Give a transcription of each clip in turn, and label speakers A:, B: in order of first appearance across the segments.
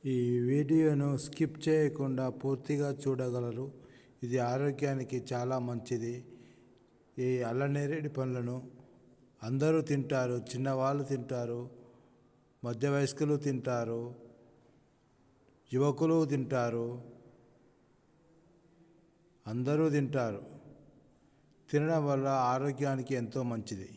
A: ఈ వీడియోను స్కిప్ చేయకుండా పూర్తిగా చూడగలరు. ఇది ఆరోగ్యానికి చాలా మంచిది. ఈ అల్లనేరేడు పండ్లను అందరూ తింటారు. చిన్నవాళ్ళు తింటారు, మధ్య వయస్కులు తింటారు, యువకులు తింటారు, అందరూ తింటారు. తినడం వల్ల ఆరోగ్యానికి ఎంతో మంచిది.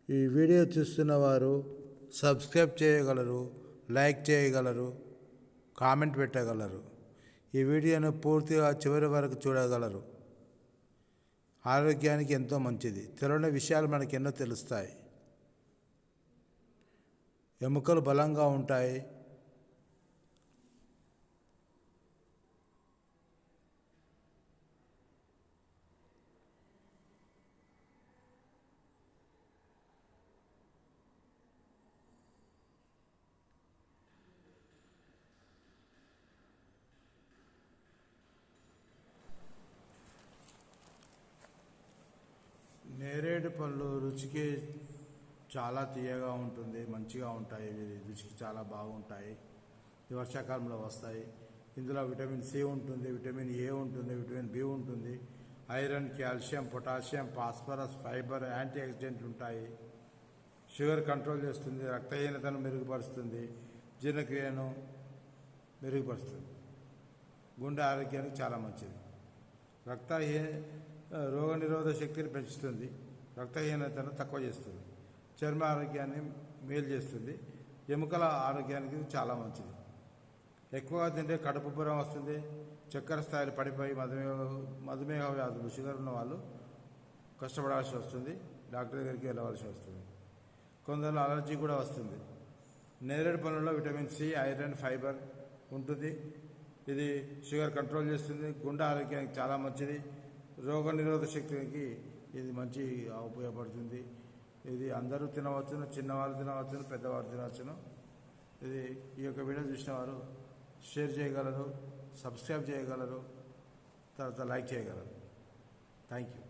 A: ఈ వీడియో చూస్తున్న వారు సబ్స్క్రైబ్ చేయగలరు, లైక్ చేయగలరు, కామెంట్ పెట్టగలరు. ఈ వీడియోను పూర్తిగా చివరి వరకు చూడగలరు. ఆరోగ్యానికి ఎంతో మంచిది. తెలియని విషయాలు మనకు ఎన్నో తెలుస్తాయి. ఎముకలు బలంగా ఉంటాయి. నేరేడు పళ్ళు రుచికి చాలా తీయగా ఉంటుంది, మంచిగా ఉంటాయి. రుచికి చాలా బాగుంటాయి. ఈ వర్షాకాలంలో వస్తాయి. ఇందులో విటమిన్ సి ఉంటుంది, విటమిన్ ఏ ఉంటుంది, విటమిన్ బి ఉంటుంది, iron, calcium, potassium, phosphorus, fibre, anti ఆక్సిడెంట్లు ఉంటాయి. షుగర్ కంట్రోల్ చేస్తుంది, రక్తహీనతను మెరుగుపరుస్తుంది, జీర్ణక్రియను మెరుగుపరుస్తుంది, గుండె ఆరోగ్యానికి చాలా మంచిది. రోగనిరోధక శక్తిని పెంచుతుంది, రక్తహీనతను తక్కువ చేస్తుంది, చర్మ ఆరోగ్యాన్ని మేలు చేస్తుంది, ఎముకల ఆరోగ్యానికి చాలా మంచిది. ఎక్కువగా తింటే కడుపు ఉబ్బరం వస్తుంది, చక్కెర స్థాయిలు పడిపోయి మధుమేహ వ్యాధులు, షుగర్ ఉన్న వాళ్ళు కష్టపడాల్సి వస్తుంది, డాక్టర్ దగ్గరికి వెళ్ళవలసి వస్తుంది. కొందరు అలర్జీ కూడా వస్తుంది. నేరేడు పండ్లలో విటమిన్ సి, ఐరన్, ఫైబర్ ఉంటుంది. ఇది షుగర్ కంట్రోల్ చేస్తుంది, గుండె ఆరోగ్యానికి చాలా మంచిది, రోగనిరోధక శక్తికి ఇది మంచి ఉపయోగపడుతుంది. ఇది అందరూ తినవచ్చును, చిన్నవాళ్ళు తినవచ్చును, పెద్దవారు తినవచ్చును. ఈ యొక్క వీడియో చూసిన వారు షేర్ చేయగలరు, సబ్స్క్రైబ్ చేయగలరు, తర్వాత లైక్ చేయగలరు. Thank you.